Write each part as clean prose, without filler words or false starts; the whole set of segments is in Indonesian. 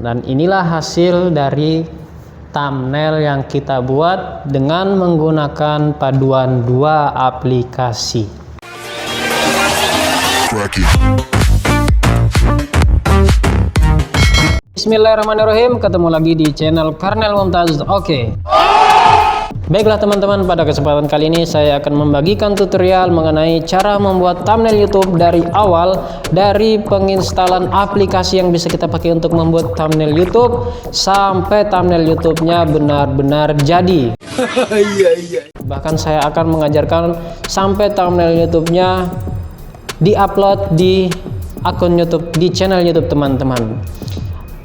Dan inilah hasil dari thumbnail yang kita buat dengan menggunakan paduan dua aplikasi. Bismillahirrahmanirrahim, ketemu lagi di channel Karnel Mumtaz. Oke. Baiklah teman-teman, pada kesempatan kali ini saya akan membagikan tutorial mengenai cara membuat thumbnail YouTube dari awal, dari penginstalan aplikasi yang bisa kita pakai untuk membuat thumbnail YouTube sampai thumbnail YouTube-nya benar-benar jadi. Bahkan saya akan mengajarkan sampai thumbnail YouTube-nya di-upload di akun YouTube, di channel YouTube teman-teman.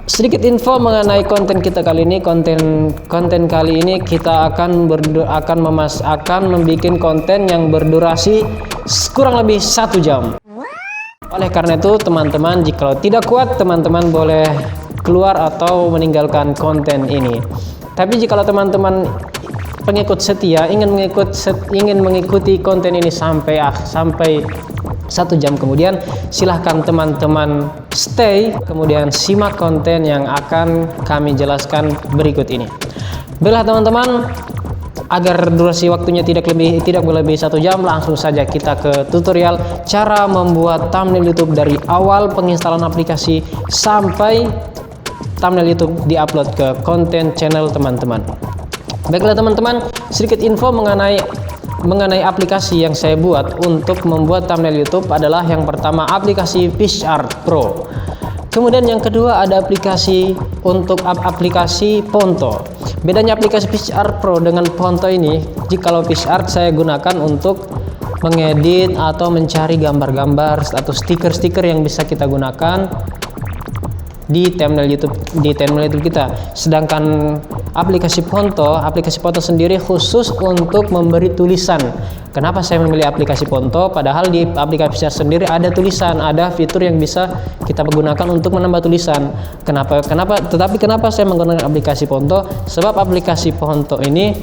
Sedikit info mengenai konten kita kali ini. Konten kali ini kita akan membuat konten yang berdurasi kurang lebih 1 jam. Oleh karena itu teman-teman, jika tidak kuat, teman-teman boleh keluar atau meninggalkan konten ini. Tapi jika teman-teman pengikut setia ingin mengikuti konten ini sampai 1 jam kemudian, silahkan teman-teman stay, kemudian simak konten yang akan kami jelaskan berikut ini. Baiklah teman-teman, agar durasi waktunya tidak lebih 1 jam, langsung saja kita ke tutorial cara membuat thumbnail YouTube dari awal penginstalan aplikasi sampai thumbnail YouTube diupload ke konten channel teman-teman. Baiklah teman-teman, sedikit info mengenai aplikasi yang saya buat untuk membuat thumbnail YouTube adalah yang pertama aplikasi PixArt Pro. Kemudian yang kedua ada aplikasi Ponto. Bedanya aplikasi PixArt Pro dengan Ponto ini, jikalau PixArt saya gunakan untuk mengedit atau mencari gambar-gambar atau stiker-stiker yang bisa kita gunakan di thumbnail YouTube kita. Sedangkan aplikasi Ponto sendiri khusus untuk memberi tulisan. Kenapa saya memilih aplikasi Ponto? Padahal di aplikasi sendiri ada tulisan, ada fitur yang bisa kita gunakan untuk menambah tulisan. Tetapi kenapa saya menggunakan aplikasi Ponto? Sebab aplikasi Ponto ini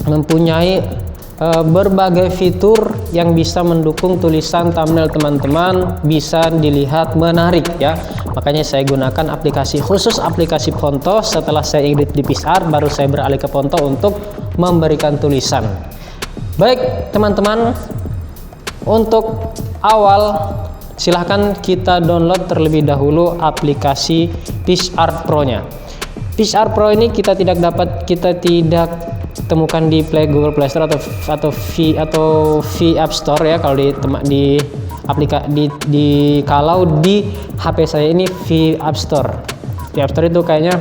mempunyai berbagai fitur yang bisa mendukung tulisan thumbnail teman-teman bisa dilihat menarik ya. Makanya saya gunakan aplikasi Ponto. Setelah saya edit di PixArt, baru saya beralih ke Ponto untuk memberikan tulisan. Baik teman-teman, untuk awal silahkan kita download terlebih dahulu aplikasi PixArt Pro-nya. PixArt Pro ini kita tidak temukan di Google Play Store atau V App Store ya. Kalau kalau di HP saya ini V App Store. V App Store itu kayaknya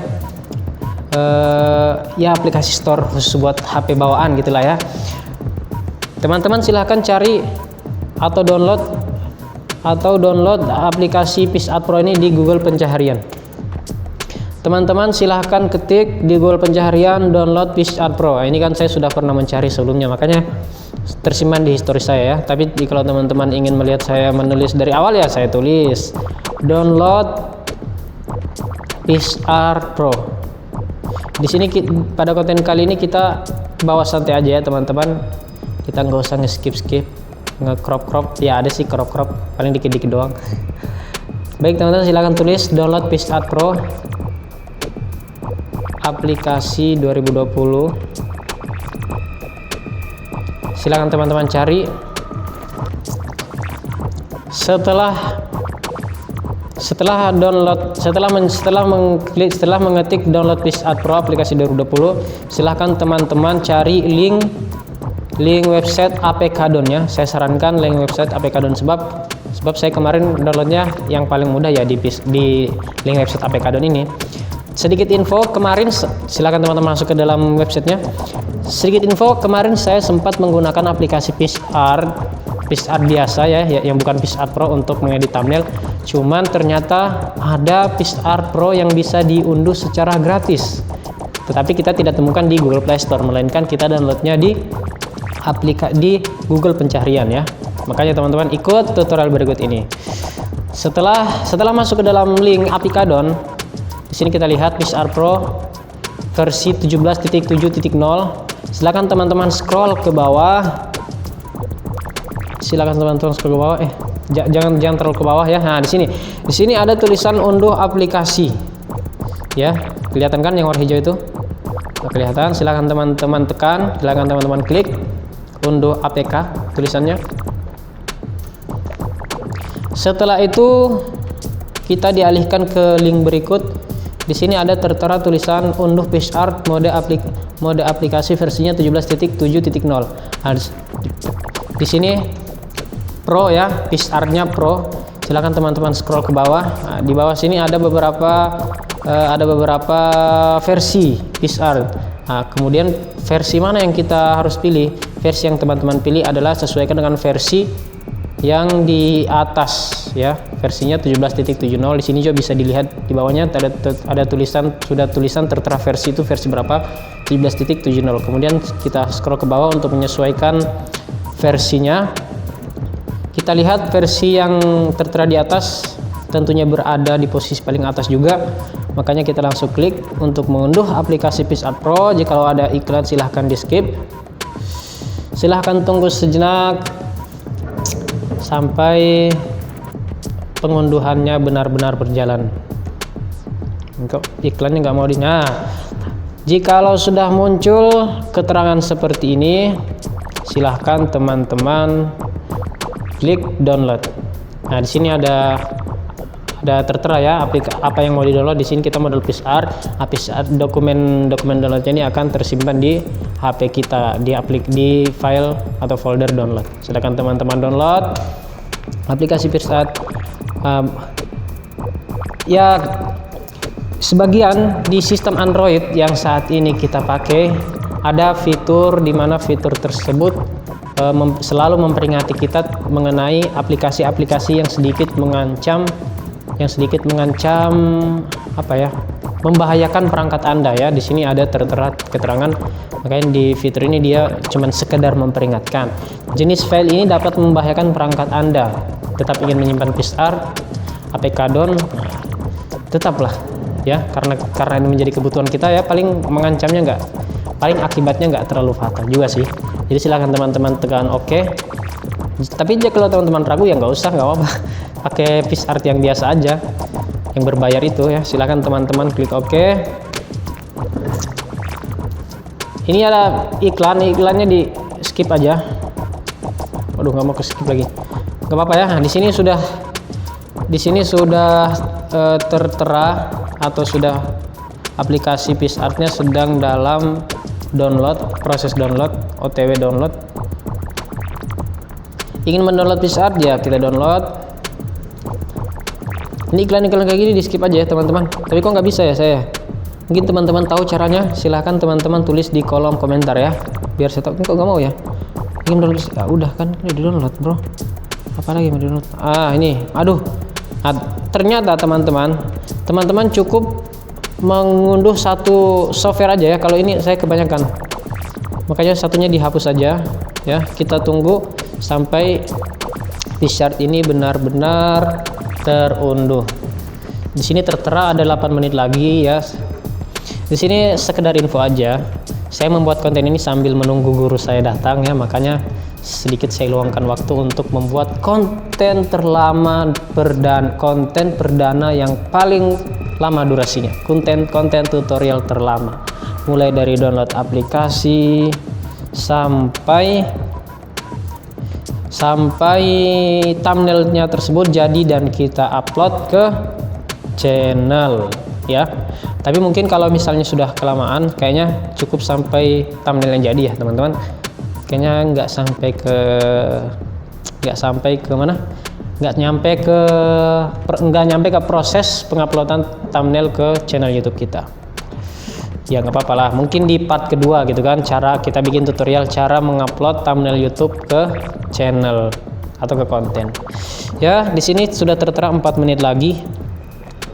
ya aplikasi store khusus buat HP bawaan gitulah ya. Teman-teman silahkan cari atau download aplikasi PixArt Pro ini di Google Pencaharian. Teman-teman silahkan ketik di Google Pencaharian download PixArt Pro. Ini kan saya sudah pernah mencari sebelumnya, makanya tersimpan di histori saya ya. Tapi kalau teman-teman ingin melihat saya menulis dari awal ya, saya tulis download PixArt Pro. Di sini pada konten kali ini kita bawa santai aja ya teman-teman. Kita nggak usah nge-skip, nge-crop ya, ada sih crop paling dikit-dikit doang. Baik teman-teman, silahkan tulis download PixArt Pro aplikasi 2020. Silakan teman-teman cari. Setelah mengetik download PixArt Pro aplikasi 2020, silahkan teman-teman cari link website APK-Don ya. Saya sarankan link website APK-Don sebab saya kemarin downloadnya yang paling mudah ya di link website APK-Don ini. Sedikit info kemarin, silakan teman-teman masuk ke dalam websitenya. Sedikit info, kemarin saya sempat menggunakan aplikasi PixArt biasa ya, yang bukan PixArt Pro untuk mengedit thumbnail. Cuman ternyata ada PixArt Pro yang bisa diunduh secara gratis. Tetapi kita tidak temukan di Google Play Store, melainkan kita downloadnya di Google Pencarian ya. Makanya teman-teman ikut tutorial berikut ini. Setelah masuk ke dalam link APK-Don, di sini kita lihat PixArt Pro versi 17.7.0. Silakan teman-teman scroll ke bawah. Jangan terlalu ke bawah ya. Nah, di sini ada tulisan unduh aplikasi. Ya, kelihatan kan yang warna hijau itu? Nah, kelihatan. Silahkan teman-teman tekan, silahkan teman-teman klik unduh APK tulisannya. Setelah itu kita dialihkan ke link berikut. Di sini ada tertera tulisan unduh PixArt mode aplikasi versinya 17.7.0. Nah, di sini Pro ya, PixArt-nya Pro. Silahkan teman-teman scroll ke bawah. Nah, di bawah sini ada beberapa versi PixArt. Nah, kemudian versi mana yang kita harus pilih? Versi yang teman-teman pilih adalah sesuaikan dengan versi yang di atas ya, versinya 17.7.0. Di sini juga bisa dilihat di bawahnya ada tulisan tertera versi itu versi berapa, 17.7.0. Kemudian kita scroll ke bawah untuk menyesuaikan versinya. Kita lihat versi yang tertera di atas tentunya berada di posisi paling atas juga, makanya kita langsung klik untuk mengunduh aplikasi PixArt Pro. Jika ada iklan silahkan di skip, silahkan tunggu sejenak sampai pengunduhannya benar-benar berjalan. Kok iklannya nggak mau Nah, jikalau sudah muncul keterangan seperti ini, silahkan teman-teman klik download. Nah, di sini ada tertera ya apa yang mau di download. Di sini kita model PixArt. Dokumen downloadnya ini akan tersimpan di HP kita di file atau folder download. Silakan teman-teman download aplikasi PixArt. Ya, sebagian di sistem Android yang saat ini kita pakai ada fitur di mana fitur tersebut selalu memperingati kita mengenai aplikasi-aplikasi yang sedikit mengancam membahayakan perangkat Anda ya. Di sini ada tertera keterangan, makanya di fitur ini dia cuman sekedar memperingatkan. Jenis file ini dapat membahayakan perangkat Anda. Tetap ingin menyimpan PixArt, APK down, tetaplah ya, karena ini menjadi kebutuhan kita ya. Paling akibatnya nggak terlalu fatal juga sih. Jadi silahkan teman-teman tekan OK. Tapi kalau teman-teman ragu ya nggak usah, nggak apa-apa. Pakai PixArt yang biasa aja, yang berbayar itu ya. Silahkan teman-teman klik OK. Ini ada iklannya di skip aja. Waduh, nggak mau ke skip lagi. Nggak apa-apa ya. Nah, di sini sudah tertera atau sudah aplikasi PixArt-nya sedang dalam proses download, OTW download. Ingin mendownload PixArt ya kita download. Ini iklan kayak gini di skip aja ya teman-teman. Tapi kok nggak bisa ya saya? Mungkin teman-teman tahu caranya, silahkan teman-teman tulis di kolom komentar ya, biar saya tahu. Kok nggak mau ya? Ingin download, ya udah kan udah di download bro. Apalagi mau di download? Ini, aduh. Nah, ternyata teman-teman cukup mengunduh satu software aja ya. Kalau ini saya kebanyakan, makanya satunya dihapus saja ya. Kita tunggu sampai PixArt ini benar-benar terunduh. Di sini tertera ada 8 menit lagi ya. Di sini sekedar info aja. Saya membuat konten ini sambil menunggu guru saya datang ya, makanya sedikit saya luangkan waktu untuk membuat konten konten perdana yang paling lama durasinya, konten tutorial terlama, mulai dari download aplikasi sampai thumbnailnya tersebut jadi dan kita upload ke channel ya. Tapi mungkin kalau misalnya sudah kelamaan, kayaknya cukup sampai thumbnail yang jadi ya teman-teman. Kayaknya nggak nyampe ke proses penguploadan thumbnail ke channel YouTube kita. Ya nggak apa-apa lah, mungkin di part kedua gitu kan, cara kita bikin tutorial cara mengupload thumbnail YouTube ke channel atau ke konten. Ya, di sini sudah tertera 4 menit lagi.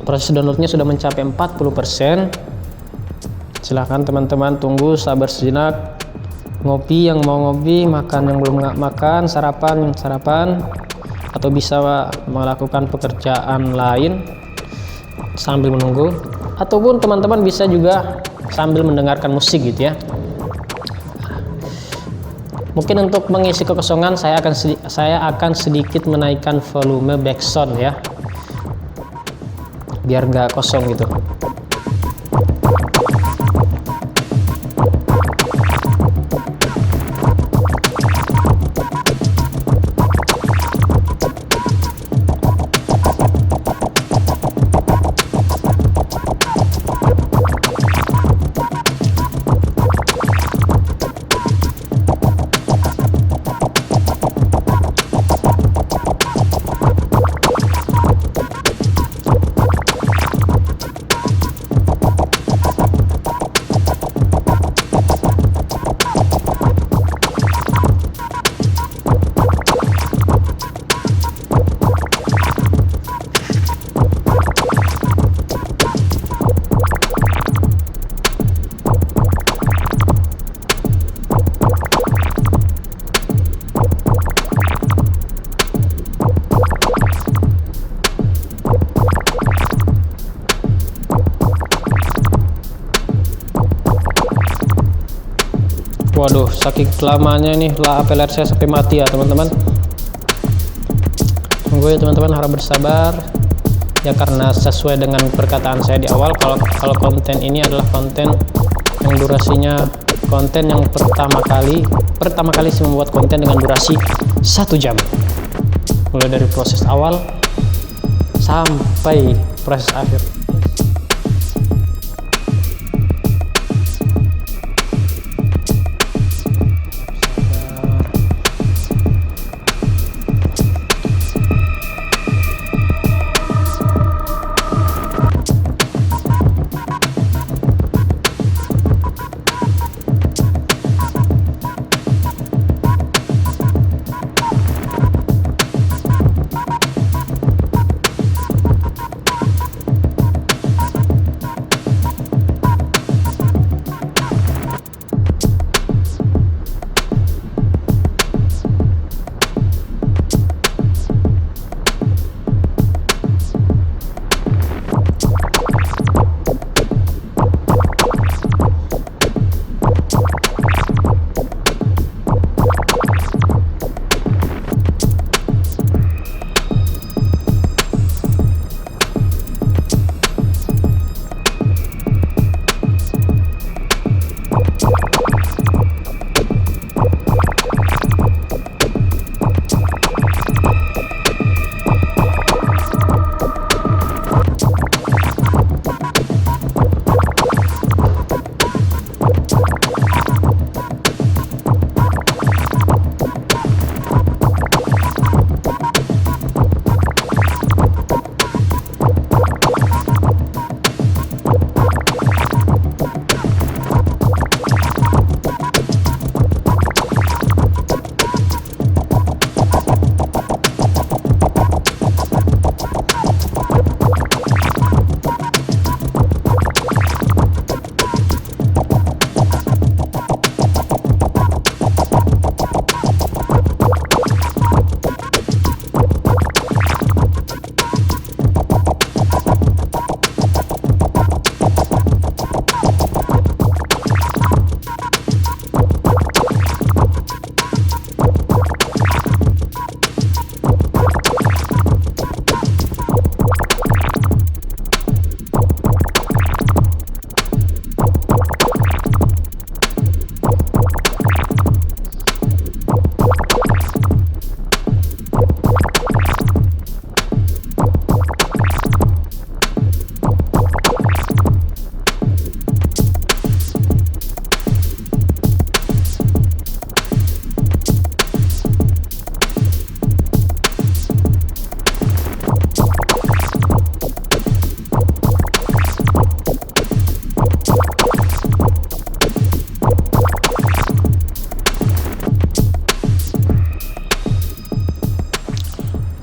Proses downloadnya sudah mencapai 40%. Silahkan teman-teman tunggu, sabar sejenak. Ngopi yang mau ngopi, makan yang belum makan, sarapan atau bisa melakukan pekerjaan lain sambil menunggu, ataupun teman-teman bisa juga sambil mendengarkan musik gitu ya. Mungkin untuk mengisi kekosongan saya akan sedikit menaikkan volume backsound ya, biar nggak kosong gitu. Waduh, saking lamanya nih APLR saya sampai mati ya teman-teman. Tunggu ya teman-teman, harap bersabar ya, karena sesuai dengan perkataan saya di awal, kalau konten ini adalah konten yang durasinya, konten yang pertama kali saya membuat konten dengan durasi 1 jam, mulai dari proses awal sampai proses akhir.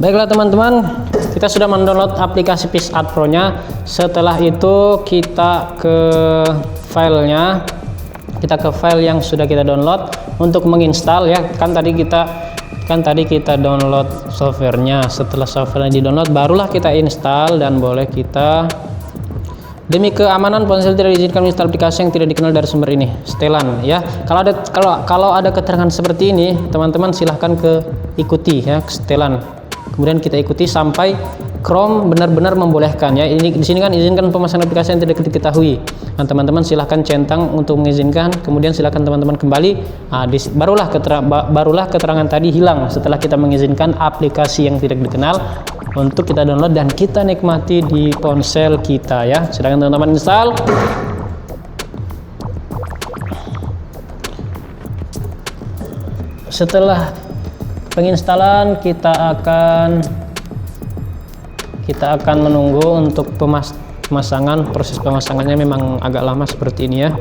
Baiklah teman-teman, kita sudah mendownload aplikasi PixArt Pro nya. Setelah itu kita ke filenya, kita ke file yang sudah kita download untuk menginstal ya. Kan tadi kita download softwarenya. Setelah softwarenya di download, barulah kita install, dan boleh kita, demi keamanan ponsel tidak diizinkan menginstal aplikasi yang tidak dikenal dari sumber ini. Setelan ya. Kalau ada keterangan seperti ini, teman-teman silahkan ikuti ya, setelan. Kemudian kita ikuti sampai Chrome benar-benar membolehkan ya. Ini di sini kan izinkan pemasangan aplikasi yang tidak diketahui. Nah, teman-teman silahkan centang untuk mengizinkan, kemudian silahkan teman-teman kembali. Nah, barulah keterangan tadi hilang setelah kita mengizinkan aplikasi yang tidak dikenal untuk kita download dan kita nikmati di ponsel kita ya. Silahkan teman-teman install. Setelah penginstalan kita akan menunggu untuk pemasangan. Proses pemasangannya memang agak lama seperti ini ya.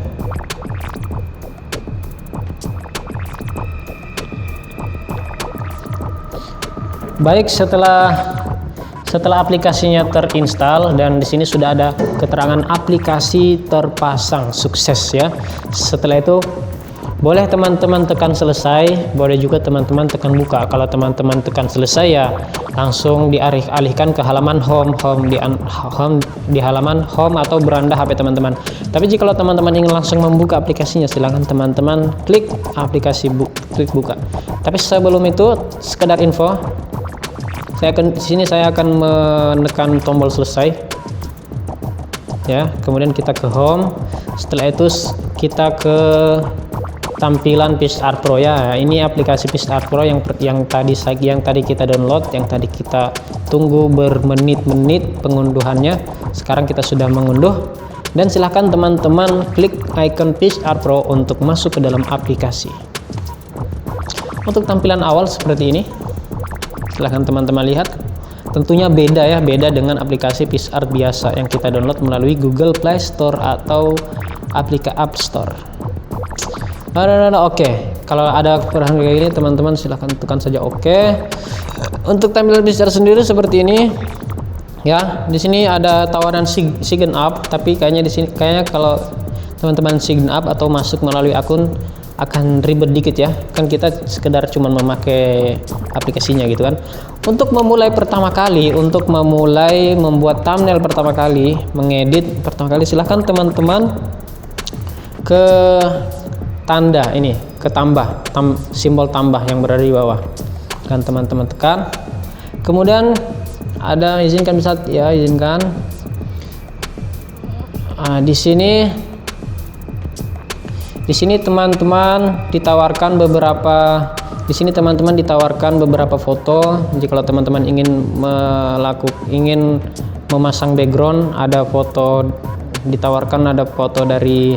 Baik, setelah aplikasinya terinstall dan di sini sudah ada keterangan aplikasi terpasang sukses ya. Setelah itu Boleh teman-teman tekan selesai, boleh juga teman-teman tekan buka. Kalau teman-teman tekan selesai ya langsung dialihkan ke halaman home di halaman home atau beranda HP teman-teman. Tapi jika teman-teman ingin langsung membuka aplikasinya, silahkan teman-teman klik aplikasi klik buka. Tapi sebelum itu sekedar info, di sini saya akan menekan tombol selesai. Ya, kemudian kita ke home. Setelah itu kita ke tampilan PixArt Pro ya. Ini aplikasi PixArt Pro yang tadi kita download, yang tadi kita tunggu bermenit-menit pengunduhannya. Sekarang kita sudah mengunduh, dan silahkan teman-teman klik icon PixArt Pro untuk masuk ke dalam aplikasi. Untuk tampilan awal seperti ini, silahkan teman-teman lihat. Tentunya beda ya, beda dengan aplikasi PixArt biasa yang kita download melalui Google Play Store atau aplikasi App Store. Oke. Kalau ada kekurangan kayak gini, teman-teman silahkan tekan saja oke. Untuk tampilan PixArt sendiri seperti ini. Ya, di sini ada tawaran sign up, tapi kayaknya kalau teman-teman sign up atau masuk melalui akun akan ribet dikit ya. Kan kita sekedar cuma memakai aplikasinya gitu kan. Untuk memulai membuat thumbnail pertama kali, mengedit pertama kali, silahkan teman-teman ke tanda ini, ke simbol tambah yang berada di bawah, kan teman-teman tekan. Kemudian ada izinkan, bisa ya, izinkan. Di sini teman-teman ditawarkan beberapa foto. Jika teman-teman ingin memasang background, ada foto ditawarkan, ada foto dari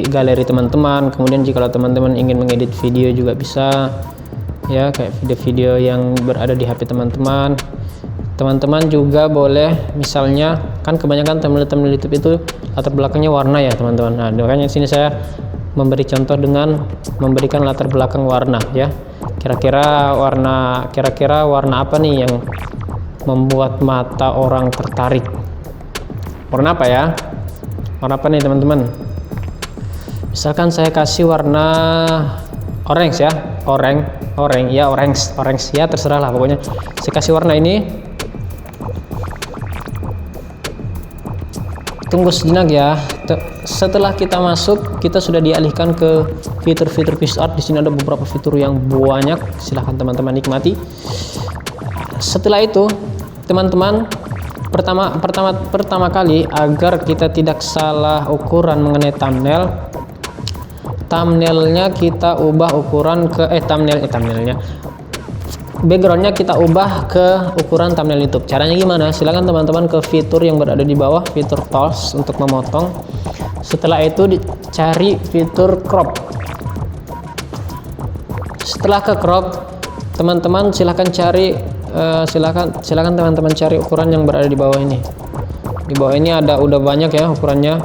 galeri teman-teman. Kemudian jika teman-teman ingin mengedit video juga bisa ya, kayak video-video yang berada di HP teman-teman. Teman-teman juga boleh, misalnya kan kebanyakan thumbnail YouTube itu latar belakangnya warna ya teman-teman. Nah, makanya sini saya memberi contoh dengan memberikan latar belakang warna ya. Kira-kira warna apa nih yang membuat mata orang tertarik? Warna apa ya? Warna apa nih teman-teman? Misalkan saya kasih warna orange ya, orange ya, terserah lah pokoknya. Saya kasih warna ini. Tunggu sejenak ya. Setelah kita masuk, kita sudah dialihkan ke fitur-fitur PixArt. Di sini ada beberapa fitur yang banyak. Silahkan teman-teman nikmati. Setelah itu, teman-teman pertama kali, agar kita tidak salah ukuran mengenai thumbnailnya kita ubah ukuran ke backgroundnya kita ubah ke ukuran thumbnail YouTube. Caranya gimana? Silahkan teman-teman ke fitur yang berada di bawah, fitur tools untuk memotong. Setelah itu dicari fitur crop. Setelah ke crop, teman-teman silahkan teman-teman cari ukuran yang berada di bawah ini. Di bawah ini udah banyak ya ukurannya.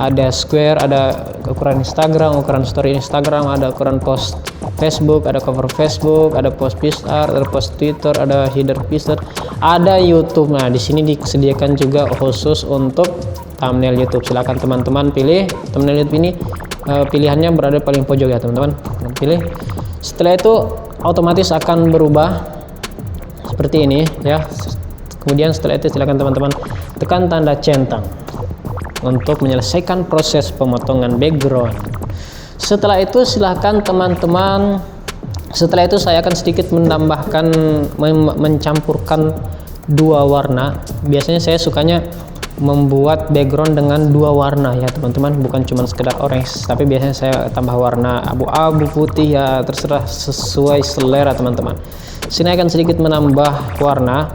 Ada square, ada ukuran Instagram, ukuran story Instagram, ada ukuran post Facebook, ada cover Facebook, ada post PixArt, ada post Twitter, ada header PixArt, ada YouTube. Nah, di sini disediakan juga khusus untuk thumbnail YouTube. Silakan teman-teman pilih thumbnail YouTube ini. Pilihannya berada paling pojok ya teman-teman. Pilih. Setelah itu otomatis akan berubah seperti ini ya. Kemudian setelah itu silakan teman-teman tekan tanda centang untuk menyelesaikan proses pemotongan background. Setelah itu silahkan teman-teman, setelah itu saya akan sedikit mencampurkan dua warna. Biasanya saya sukanya membuat background dengan dua warna ya teman-teman, bukan cuma sekedar orange, tapi biasanya saya tambah warna abu-abu, putih ya, terserah sesuai selera teman-teman. Sini akan sedikit menambah warnanya.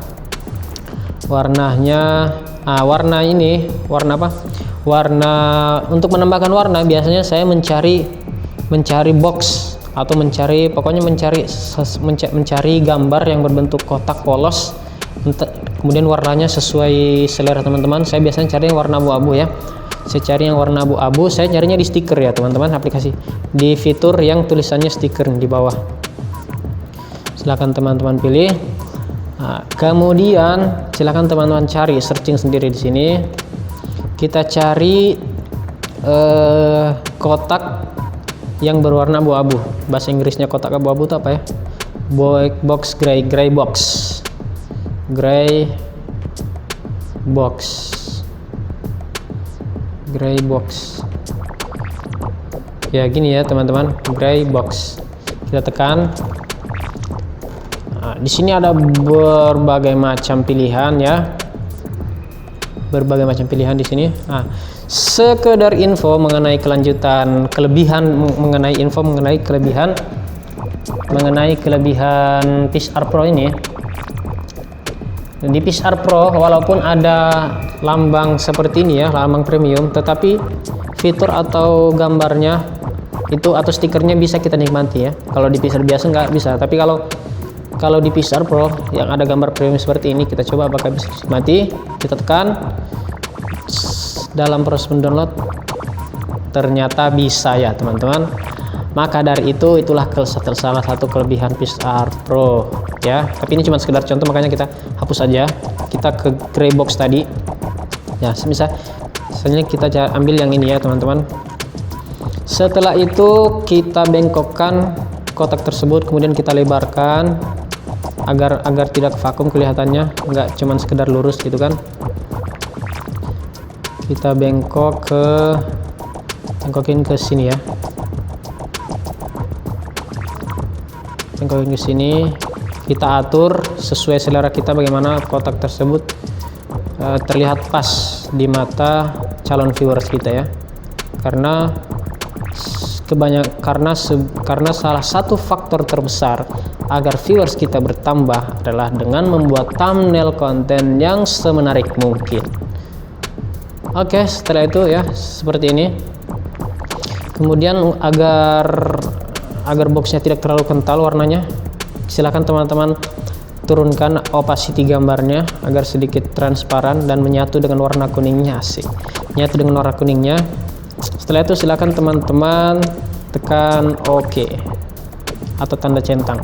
Warna ini, warna apa? Warna, untuk menambahkan warna biasanya saya mencari box atau mencari gambar yang berbentuk kotak polos. Kemudian warnanya sesuai selera teman-teman. Saya biasanya cari yang warna abu-abu ya. Saya cari yang warna abu-abu. Saya carinya di stiker ya teman-teman, aplikasi di fitur yang tulisannya stiker di bawah. Silakan teman-teman pilih. Nah, kemudian silakan teman-teman cari, searching sendiri di sini. Kita cari kotak yang berwarna abu-abu. Bahasa Inggrisnya kotak abu-abu itu apa ya? Box gray box. Gray box. Ya gini ya teman-teman, gray box. Kita tekan. Nah, di sini ada berbagai macam pilihan ya. Berbagai macam pilihan di sini. Nah, sekedar info mengenai kelebihan PixArt Pro ini. Di PixArt Pro walaupun ada lambang seperti ini ya, lambang premium, tetapi fitur atau gambarnya itu atau stikernya bisa kita nikmati ya. Kalau di PixArt biasa nggak bisa, tapi kalau di PixArt Pro yang ada gambar premium seperti ini, kita coba apakah bisa dinikmati. Kita tekan. Dalam proses mendownload ternyata bisa ya teman-teman. Maka dari itu itulah salah satu kelebihan PixArt Pro ya. Tapi ini cuma sekedar contoh, makanya kita hapus aja. Kita ke gray box tadi ya, misalnya kita ambil yang ini ya teman-teman. Setelah itu kita bengkokkan kotak tersebut, kemudian kita lebarkan agar tidak vakum kelihatannya, nggak cuman sekedar lurus gitu kan. Kita bengkokin ke sini ya, bengkokin ke sini. Kita atur sesuai selera kita bagaimana kotak tersebut terlihat pas di mata calon viewers kita ya. Karena salah satu faktor terbesar agar viewers kita bertambah adalah dengan membuat thumbnail konten yang semenarik mungkin. Oke, setelah itu ya seperti ini. Kemudian agar boxnya tidak terlalu kental warnanya, silakan teman-teman turunkan opacity gambarnya agar sedikit transparan dan menyatu dengan warna kuningnya. Asik, menyatu dengan warna kuningnya. Setelah itu silakan teman-teman tekan OK atau tanda centang.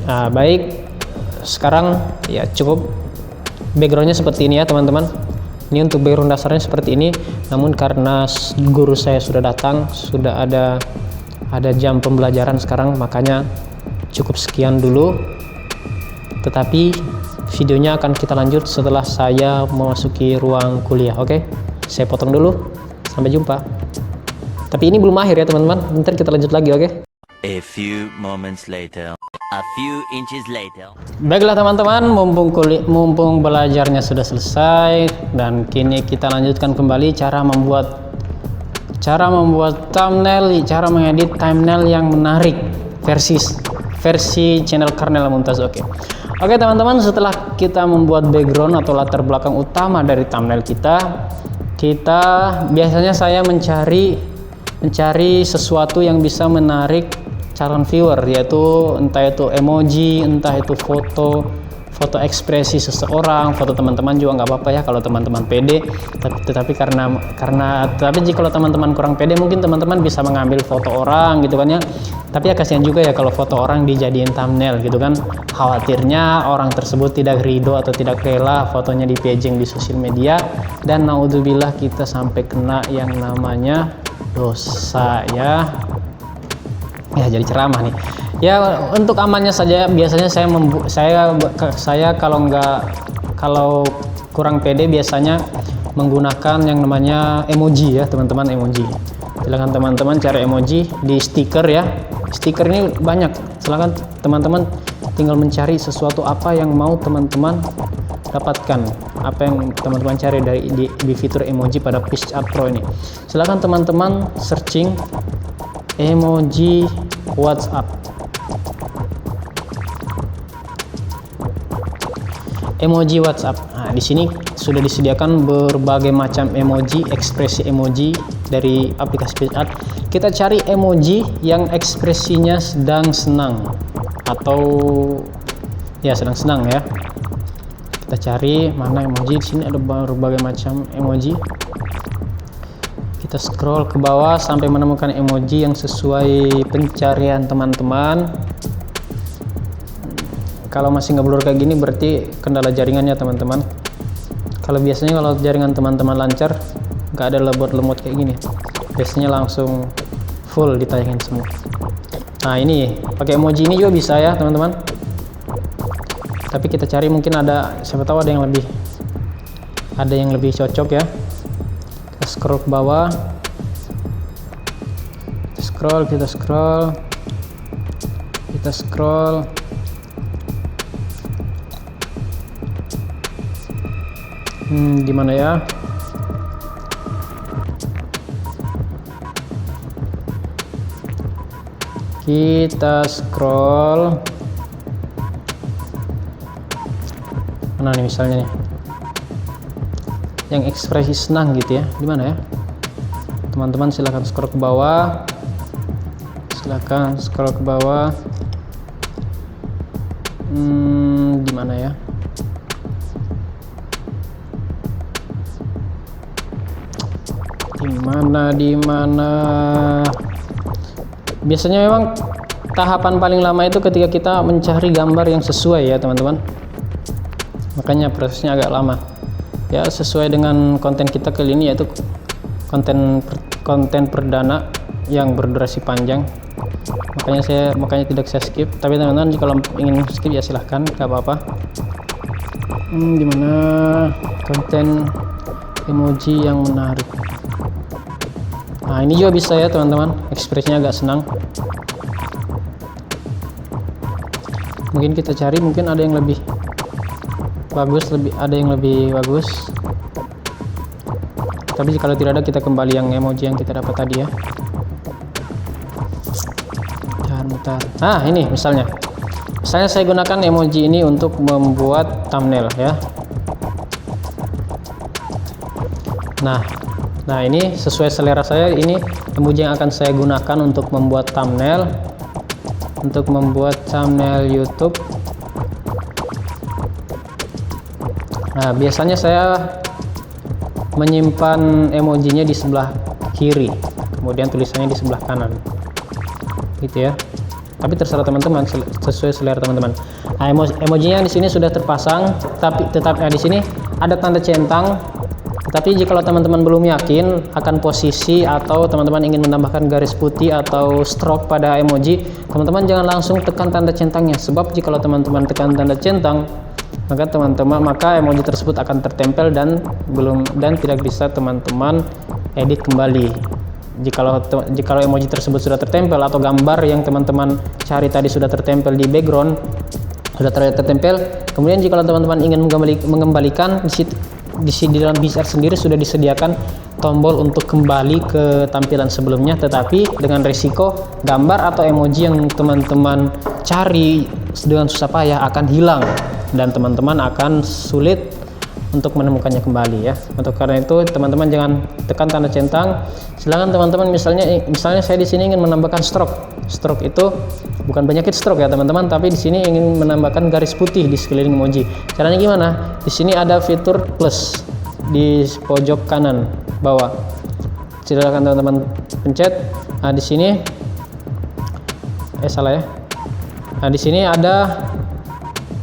Nah, baik, sekarang ya cukup. Backgroundnya seperti ini ya teman-teman. Ini untuk background dasarnya seperti ini. Namun karena guru saya sudah datang, sudah ada jam pembelajaran sekarang, makanya cukup sekian dulu. Tetapi videonya akan kita lanjut setelah saya memasuki ruang kuliah. Oke, saya potong dulu. Sampai jumpa. Tapi ini belum akhir ya teman-teman. Nanti kita lanjut lagi, oke? A few moments later. A few inches later. Baiklah teman-teman, mumpung belajarnya sudah selesai dan kini kita lanjutkan kembali cara membuat thumbnail, cara mengedit thumbnail yang menarik versi channel Karnel Mumtaz. Oke teman-teman, setelah kita membuat background atau latar belakang utama dari thumbnail kita biasanya saya mencari sesuatu yang bisa menarik calon viewer, yaitu entah itu emoji, entah itu foto ekspresi seseorang, foto teman-teman juga nggak apa-apa ya kalau teman-teman pede. Tapi kalau teman-teman kurang pede, mungkin teman-teman bisa mengambil foto orang gitu kan ya. Tapi ya kasihan juga ya kalau foto orang dijadiin thumbnail gitu kan. Khawatirnya orang tersebut tidak ridho atau tidak rela fotonya dipajang di sosial media, dan naudzubillah kita sampai kena yang namanya dosa ya. Ya jadi ceramah nih ya. Untuk amannya saja biasanya saya kalau kurang pede biasanya menggunakan yang namanya emoji ya teman-teman. Emoji, silakan teman-teman cari emoji di stiker ya. Stiker ini banyak, silakan teman-teman tinggal mencari sesuatu apa yang mau teman-teman dapatkan, apa yang teman-teman cari di fitur emoji pada PixArt Pro ini. Silakan teman-teman searching emoji WhatsApp. Emoji WhatsApp. Nah, di sini sudah disediakan berbagai macam emoji, ekspresi emoji dari aplikasi PixArt. Kita cari emoji yang ekspresinya sedang senang atau ya sedang senang ya. Kita cari mana emoji. Di sini ada berbagai macam emoji. Kita scroll ke bawah sampai menemukan emoji yang sesuai pencarian teman-teman. Kalau masih ngeblur kayak gini berarti kendala jaringannya teman-teman. Kalau biasanya kalau jaringan teman-teman lancar, nggak ada lemot kayak gini. Biasanya langsung full ditayangin semua. Nah ini pakai emoji ini juga bisa ya teman-teman. Tapi kita cari mungkin ada, siapa tahu ada yang lebih cocok ya. Kita scroll ke bawah, kita scroll. Gimana ya? Kita scroll. Mana nih misalnya nih? Yang ekspresi senang gitu ya. Di mana ya? Teman-teman silahkan scroll ke bawah. Di mana ya? Di mana? Biasanya memang tahapan paling lama itu ketika kita mencari gambar yang sesuai ya teman-teman. Makanya prosesnya agak lama. Ya sesuai dengan konten kita kali ini, yaitu konten perdana yang berdurasi panjang. Makanya tidak saya skip. Tapi teman-teman kalau ingin skip ya silahkan, gak apa-apa. Dimana konten emoji yang menarik? Nah ini juga bisa ya teman-teman, ekspresinya agak senang. Mungkin kita cari, mungkin ada yang lebih bagus, tapi kalau tidak ada, kita kembali yang emoji yang kita dapat tadi ya. Bentar. Nah ini misalnya saya gunakan emoji ini untuk membuat thumbnail ya. Nah ini sesuai selera saya, ini emoji yang akan saya gunakan untuk membuat thumbnail YouTube. Nah biasanya saya menyimpan emojinya di sebelah kiri, kemudian tulisannya di sebelah kanan gitu ya. Tapi terserah teman-teman, sesuai selera teman-teman. Nah emojinya di sini sudah terpasang, tapi tetap di sini ada tanda centang. Tapi jika teman-teman belum yakin akan posisi, atau teman-teman ingin menambahkan garis putih atau stroke pada emoji, teman-teman jangan langsung tekan tanda centangnya, sebab jika teman-teman tekan tanda centang, maka emoji tersebut akan tertempel dan tidak bisa teman-teman edit kembali. Jika emoji tersebut sudah tertempel, atau gambar yang teman-teman cari tadi sudah tertempel di background, sudah tertempel, kemudian jika teman-teman ingin mengembalikan, di dalam BizArt sendiri sudah disediakan tombol untuk kembali ke tampilan sebelumnya, tetapi dengan resiko gambar atau emoji yang teman-teman cari dengan susah payah akan hilang dan teman-teman akan sulit untuk menemukannya kembali ya. Untuk karena itu teman-teman jangan tekan tanda centang. Silakan teman-teman, misalnya saya di sini ingin menambahkan stroke itu bukan penyakit stroke ya teman-teman, tapi di sini ingin menambahkan garis putih di sekeliling emoji. Caranya gimana? Di sini ada fitur plus di pojok kanan bawah. Silakan teman-teman pencet. Nah di sini salah ya. Nah di sini ada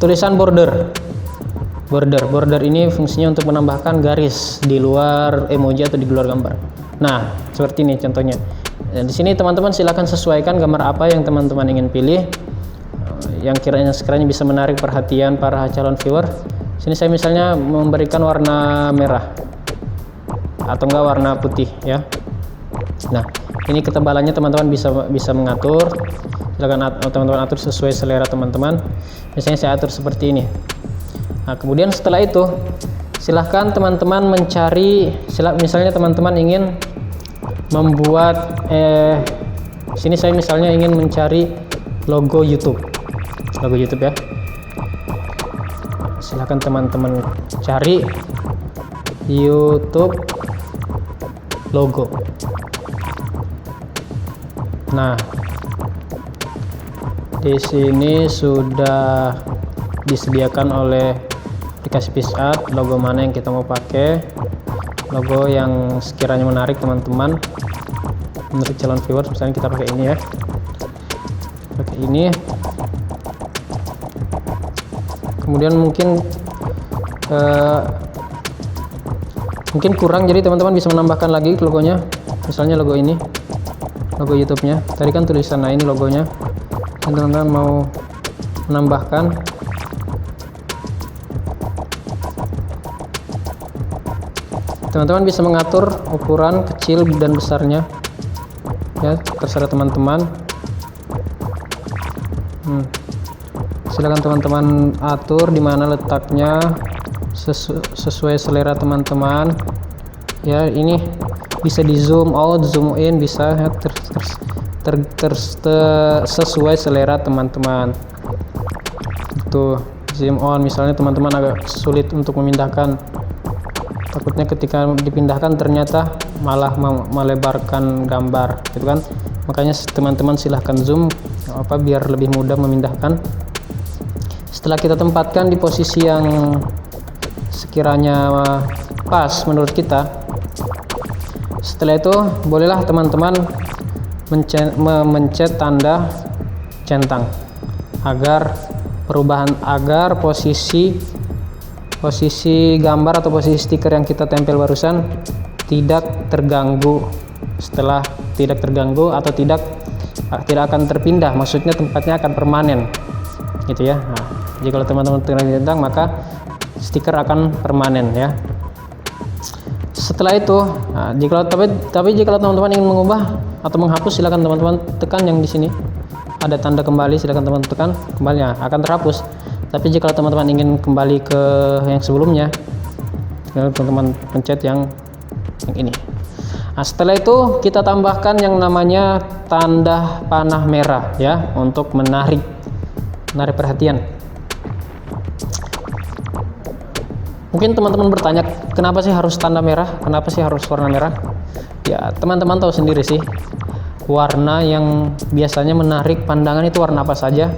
tulisan border ini fungsinya untuk menambahkan garis di luar emoji atau di luar gambar. Nah seperti ini contohnya. Dan di sini teman-teman silakan sesuaikan gambar apa yang teman-teman ingin pilih, yang sekiranya bisa menarik perhatian para calon viewer. Sini saya misalnya memberikan warna merah atau enggak warna putih ya. Nah ini ketebalannya teman-teman bisa mengatur. Silakan teman-teman atur sesuai selera teman-teman. Misalnya saya atur seperti ini. Nah kemudian setelah itu silahkan teman-teman mencari, misalnya teman-teman ingin membuat sini saya misalnya ingin mencari logo YouTube ya. Silahkan teman-teman cari YouTube logo. Nah di sini sudah disediakan oleh aplikasi BizArt logo mana yang kita mau pakai, logo yang sekiranya menarik teman-teman, menurut calon viewers. Misalnya kita pakai ini ya, pakai ini. Kemudian mungkin mungkin kurang, jadi teman-teman bisa menambahkan lagi logonya. Misalnya logo ini, logo YouTube-nya. Tadi kan tulisan, nah ini logonya. Dan teman-teman mau menambahkan, teman-teman bisa mengatur ukuran kecil dan besarnya, ya terserah teman-teman. Silakan teman-teman atur di mana letaknya sesuai selera teman-teman. Ya, ini bisa di zoom out, zoom in, bisa ya, sesuai selera teman-teman. Tuh, zoom on misalnya teman-teman agak sulit untuk memindahkan. Takutnya ketika dipindahkan ternyata malah melebarkan gambar, gitu kan? Makanya teman-teman silahkan zoom biar lebih mudah memindahkan. Setelah kita tempatkan di posisi yang sekiranya pas menurut kita, setelah itu bolehlah teman-teman mencet tanda centang agar posisi gambar atau posisi stiker yang kita tempel barusan tidak terganggu. Setelah tidak terganggu atau tidak akan terpindah, maksudnya tempatnya akan permanen, gitu ya. Nah, jika teman-teman centang maka stiker akan permanen ya. Setelah itu, nah, jika teman-teman ingin mengubah atau menghapus, silakan teman-teman tekan yang di sini ada tanda kembali, silakan teman-teman tekan kembali, akan terhapus. Tapi jika teman-teman ingin kembali ke yang sebelumnya, teman-teman pencet yang ini. Nah, setelah itu kita tambahkan yang namanya tanda panah merah ya, untuk menarik perhatian. Mungkin teman-teman bertanya, kenapa sih harus tanda merah? Kenapa sih harus warna merah? Ya, teman-teman tahu sendiri sih, warna yang biasanya menarik pandangan itu warna apa saja.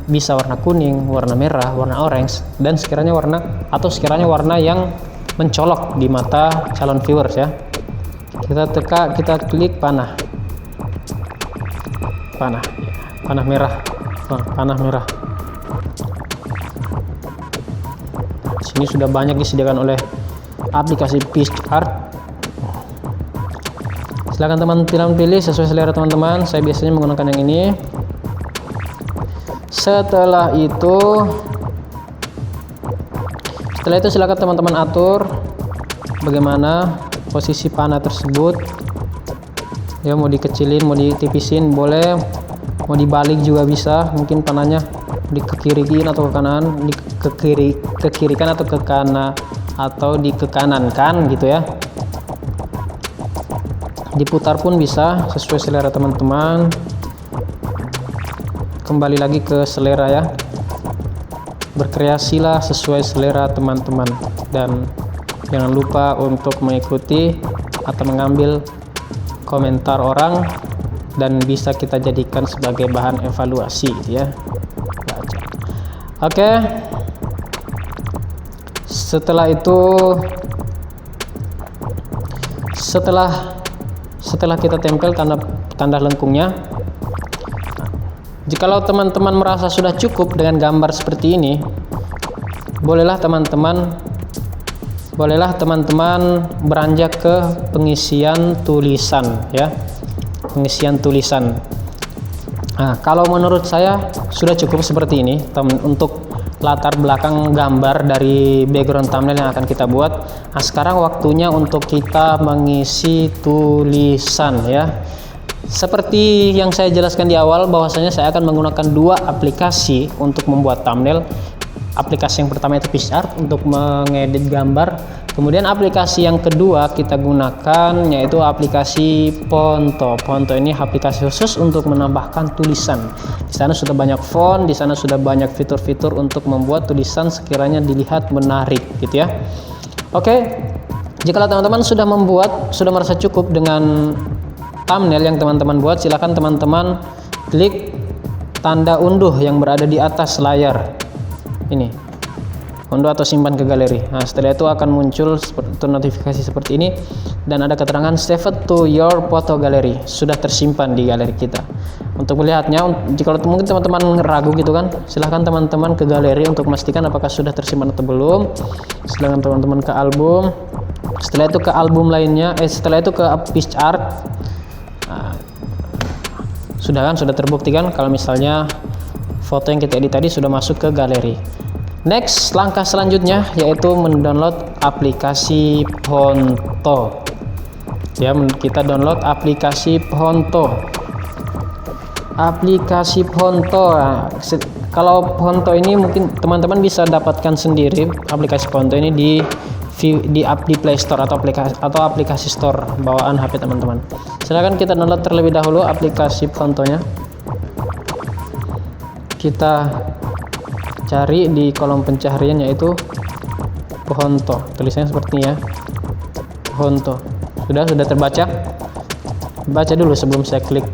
Bisa warna kuning, warna merah, warna orange, dan sekiranya warna yang mencolok di mata calon viewers ya. Kita klik panah merah. Sini sudah banyak disediakan oleh aplikasi PixArt. Silahkan teman-teman pilih sesuai selera teman-teman. Saya biasanya menggunakan yang ini. Setelah itu silakan teman-teman atur bagaimana posisi panah tersebut. Ya, mau dikecilin, mau ditipisin boleh, mau dibalik juga bisa. Mungkin panahnya ke kiri atau ke kanan, ke kiri kan atau ke kanan, atau ke kanan kan gitu ya. Diputar pun bisa sesuai selera teman-teman. Kembali lagi ke selera ya, berkreasilah sesuai selera teman-teman, dan jangan lupa untuk mengikuti atau mengambil komentar orang dan bisa kita jadikan sebagai bahan evaluasi gitu ya. Oke, setelah itu setelah kita tempel tanda lengkungnya, jikalau teman-teman merasa sudah cukup dengan gambar seperti ini, bolehlah teman-teman beranjak ke pengisian tulisan ya. Pengisian tulisan. Nah, kalau menurut saya sudah cukup seperti ini untuk latar belakang gambar dari background thumbnail yang akan kita buat. Nah, sekarang waktunya untuk kita mengisi tulisan ya. Seperti yang saya jelaskan di awal, bahwasanya saya akan menggunakan dua aplikasi untuk membuat thumbnail. Aplikasi yang pertama itu PixArt untuk mengedit gambar. Kemudian aplikasi yang kedua kita gunakan yaitu aplikasi Ponto. Ponto ini aplikasi khusus untuk menambahkan tulisan. Di sana sudah banyak font, di sana sudah banyak fitur-fitur untuk membuat tulisan sekiranya dilihat menarik gitu ya. Oke. Jika teman-teman sudah merasa cukup dengan thumbnail yang teman-teman buat, silakan teman-teman klik tanda unduh yang berada di atas layar ini. unduh atau simpan ke galeri. Nah, setelah itu akan muncul seperti notifikasi seperti ini dan ada keterangan save to your photo gallery, sudah tersimpan di galeri kita. Untuk melihatnya, jika mungkin teman-teman ragu gitu kan, silahkan teman-teman ke galeri untuk memastikan apakah sudah tersimpan atau belum. Silahkan teman-teman ke album, setelah itu ke album lainnya, setelah itu ke PictArt. Nah, sudah terbukti kan kalau misalnya foto yang kita edit tadi sudah masuk ke galeri. Next, langkah selanjutnya yaitu mendownload aplikasi Phonto. Ya, kita download aplikasi Phonto. Aplikasi Phonto. Nah, kalau Phonto ini mungkin teman-teman bisa dapatkan sendiri aplikasi Phonto ini di Play Store atau aplikasi store bawaan HP teman-teman. Silahkan kita download terlebih dahulu aplikasi Phontonya. Kita cari di kolom pencarian yaitu Phonto, tulisannya seperti ini ya, Phonto. Sudah terbaca? Baca dulu sebelum saya klik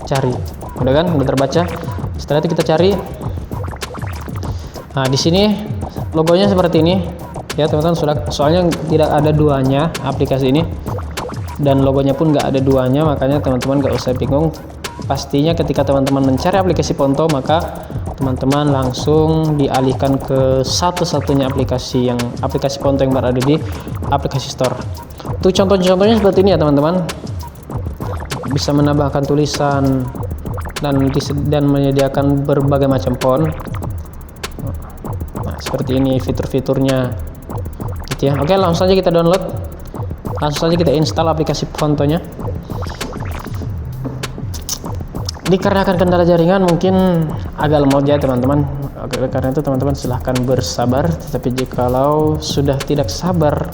cari. Udah kan? Udah terbaca. Setelah itu kita cari. Nah, di sini logonya seperti ini ya teman-teman. Soalnya tidak ada duanya aplikasi ini dan logonya pun nggak ada duanya, makanya teman-teman nggak usah bingung. Pastinya ketika teman-teman mencari aplikasi Phonto, maka teman-teman langsung dialihkan ke satu-satunya aplikasi Phonto yang berada di aplikasi store. Untuk contohnya seperti ini ya teman-teman, bisa menambahkan tulisan dan menyediakan berbagai macam font. Nah, seperti ini fitur-fiturnya gitu ya. Oke, langsung saja kita download, langsung saja kita install aplikasi Phontonya. Dikarenakan kendala jaringan mungkin agak lemot ya teman-teman. Karena itu teman-teman silahkan bersabar. Tetapi jikalau sudah tidak sabar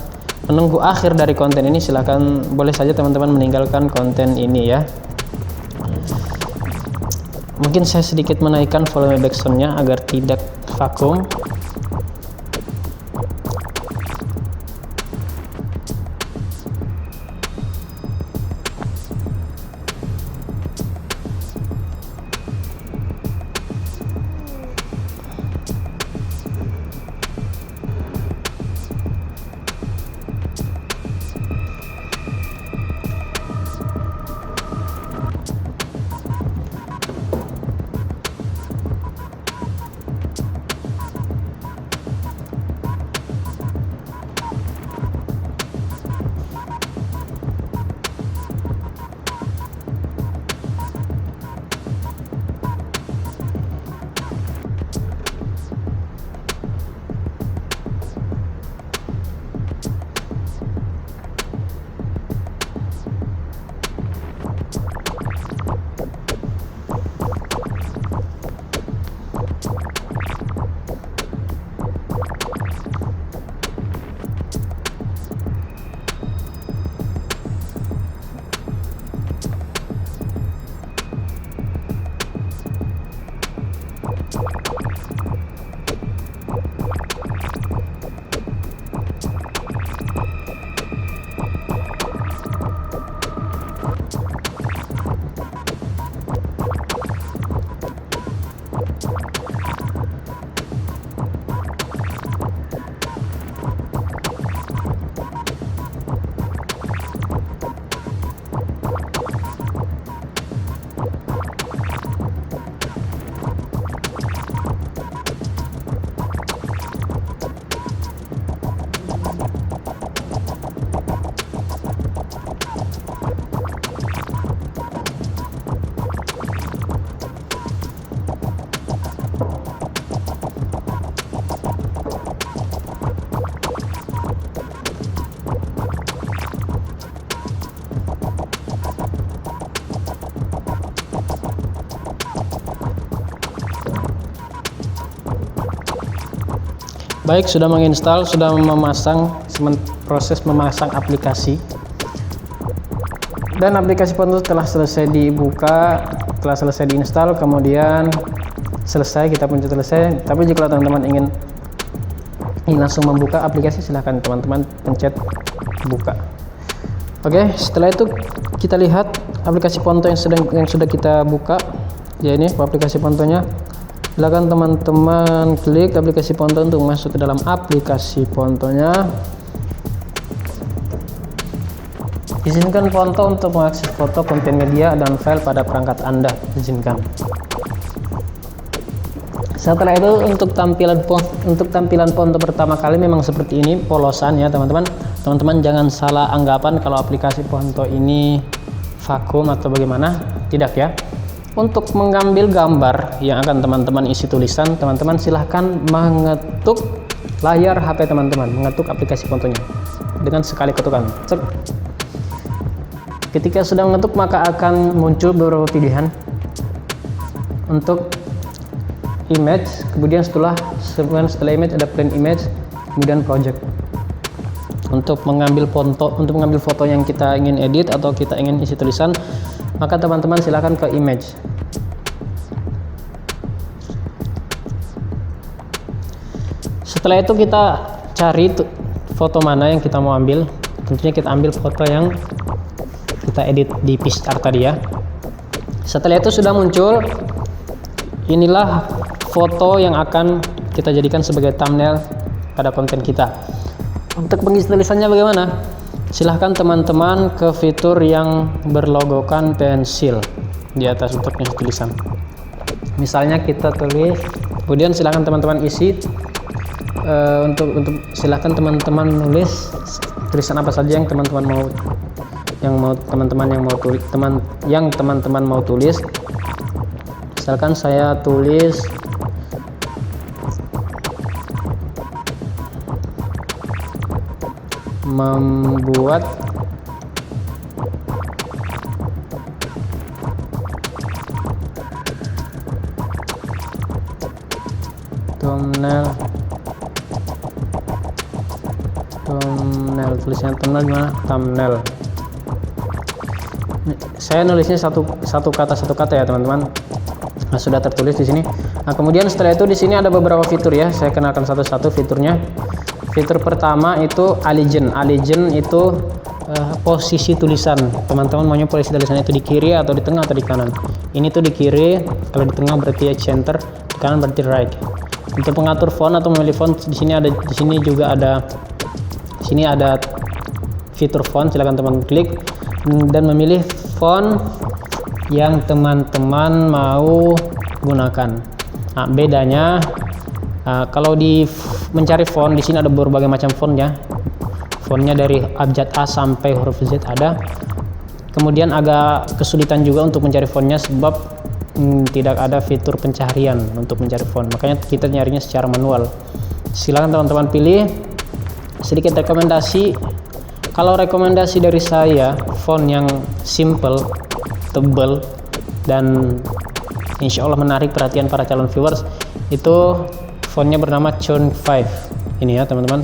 menunggu akhir dari konten ini, silahkan boleh saja teman-teman meninggalkan konten ini ya. Mungkin saya sedikit menaikkan volume backsoundnya agar tidak vakum. Baik, sudah menginstal, sudah memasang, proses memasang aplikasi. Dan aplikasi Phonto telah selesai dibuka, telah selesai diinstal, kemudian selesai, kita pencet selesai. Tapi jika teman-teman ingin langsung membuka aplikasi, silahkan teman-teman pencet buka. Oke, setelah itu kita lihat aplikasi Phonto yang sudah kita buka. Ya, ini aplikasi Phontonya. Silakan teman-teman klik aplikasi Ponto untuk masuk ke dalam aplikasi Pontonya. Izinkan Ponto untuk mengakses foto, konten media, dan file pada perangkat Anda. Izinkan. Setelah itu untuk tampilan Ponto pertama kali memang seperti ini, polosan ya teman-teman. Teman-teman jangan salah anggapan kalau aplikasi Ponto ini vakum atau bagaimana, tidak ya. Untuk mengambil gambar yang akan teman-teman isi tulisan, teman-teman silahkan mengetuk layar HP teman-teman, mengetuk aplikasi Pontonya dengan sekali ketukan. Ketika sudah mengetuk, maka akan muncul beberapa pilihan untuk image, kemudian setelah image ada plain image, kemudian project. Untuk mengambil foto yang kita ingin edit atau kita ingin isi tulisan, maka teman-teman silahkan ke image. Setelah itu kita cari foto mana yang kita mau ambil. Tentunya kita ambil foto yang kita edit di PixArt tadi ya. Setelah itu sudah muncul, inilah foto yang akan kita jadikan sebagai thumbnail pada konten kita. Untuk mengisi tulisannya bagaimana? Silahkan teman-teman ke fitur yang berlogokan pensil di atas untuk mengisi tulisan. Misalnya kita tulis, kemudian silahkan teman-teman isi. Silahkan teman-teman nulis tulisan apa saja yang teman-teman mau tulis. Misalkan saya tulis membuat thumbnail, tulisannya thumbnail gimana? Thumbnail. Saya nulisnya satu kata ya teman-teman. Nah, sudah tertulis di sini. Nah, kemudian setelah itu di sini ada beberapa fitur ya. Saya kenalkan satu-satu fiturnya. Fitur pertama itu Align. Align itu posisi tulisan. Teman-teman maunya posisi tulisannya itu di kiri atau di tengah atau di kanan. Ini tuh di kiri, kalau di tengah berarti center, di kanan berarti right. Untuk mengatur font atau memilih font di sini juga ada fitur font. Silakan teman klik dan memilih font yang teman-teman mau gunakan. Nah, bedanya kalau di mencari font di sini ada berbagai macam fontnya. Fontnya dari abjad A sampai huruf Z ada. Kemudian agak kesulitan juga untuk mencari fontnya sebab tidak ada fitur pencarian untuk mencari font. Makanya kita nyarinya secara manual. Silakan teman-teman pilih. Sedikit rekomendasi. Kalau rekomendasi dari saya, font yang simple, tebal, dan insya Allah menarik perhatian para calon viewers, itu fontnya bernama Tone 5 ini ya teman-teman.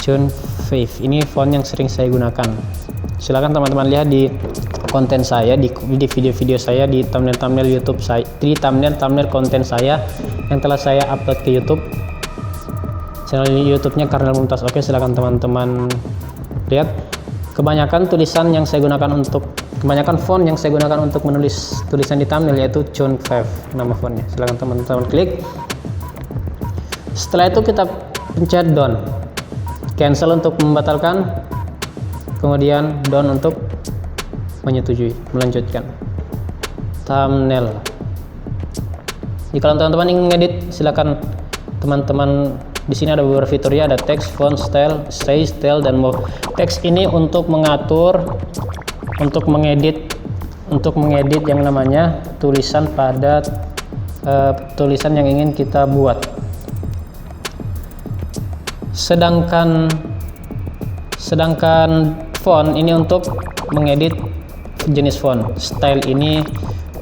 Tone 5 ini font yang sering saya gunakan. Silakan teman-teman lihat di konten saya, di video-video saya, di thumbnail YouTube saya, di thumbnail konten saya yang telah saya upload ke YouTube, channel YouTube-nya Karnel Mumtaz. Oke, silakan teman-teman lihat. Kebanyakan font yang saya gunakan untuk menulis tulisan di thumbnail yaitu Tone 5 nama fontnya. Silakan teman-teman klik. Setelah itu kita pencet done, cancel untuk membatalkan, kemudian done untuk menyetujui, melanjutkan. Thumbnail. Jika teman-teman ingin ngedit, silakan teman-teman. Di sini ada beberapa fitur ya, ada text, font, style, size, style, dan more. Text ini untuk mengatur, untuk mengedit yang namanya tulisan pada tulisan yang ingin kita buat. Sedangkan font ini untuk mengedit jenis font. Style ini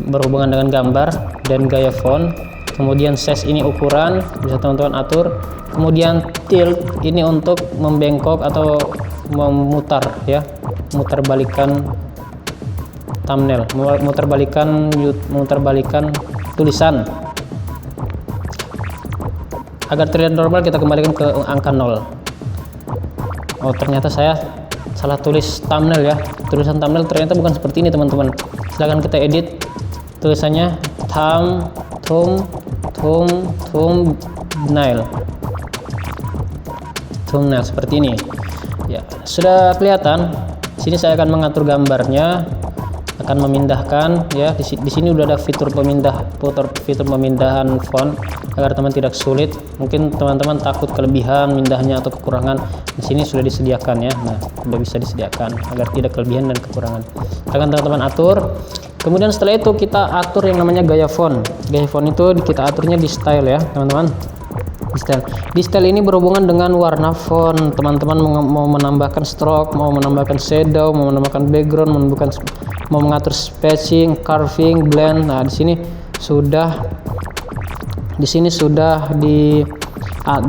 berhubungan dengan gambar dan gaya font. Kemudian size ini ukuran, bisa teman-teman atur. Kemudian tilt ini untuk membengkok atau memutar ya, mutar balikan thumbnail, mutar balikan tulisan. Agar terlihat normal, kita kembalikan ke angka 0. Oh, ternyata saya salah tulis thumbnail ya. Tulisan thumbnail ternyata bukan seperti ini teman-teman. Silahkan kita edit tulisannya thumb thumbnail seperti ini ya. Sudah kelihatan. Sini saya akan mengatur gambarnya, akan memindahkan ya. Di sini udah ada fitur pemindahan font agar teman tidak sulit. Mungkin teman-teman takut kelebihan mindahnya atau kekurangan, di sini sudah disediakan ya. Nah, sudah bisa disediakan agar tidak kelebihan dan kekurangan. Akan teman-teman atur. Kemudian setelah itu kita atur yang namanya gaya font. Gaya font itu kita aturnya di style ya teman-teman. Di style ini berhubungan dengan warna font. Teman-teman mau menambahkan stroke, mau menambahkan shadow, mau menambahkan background, mau mengatur spacing, curving, blend. Nah, di sini sudah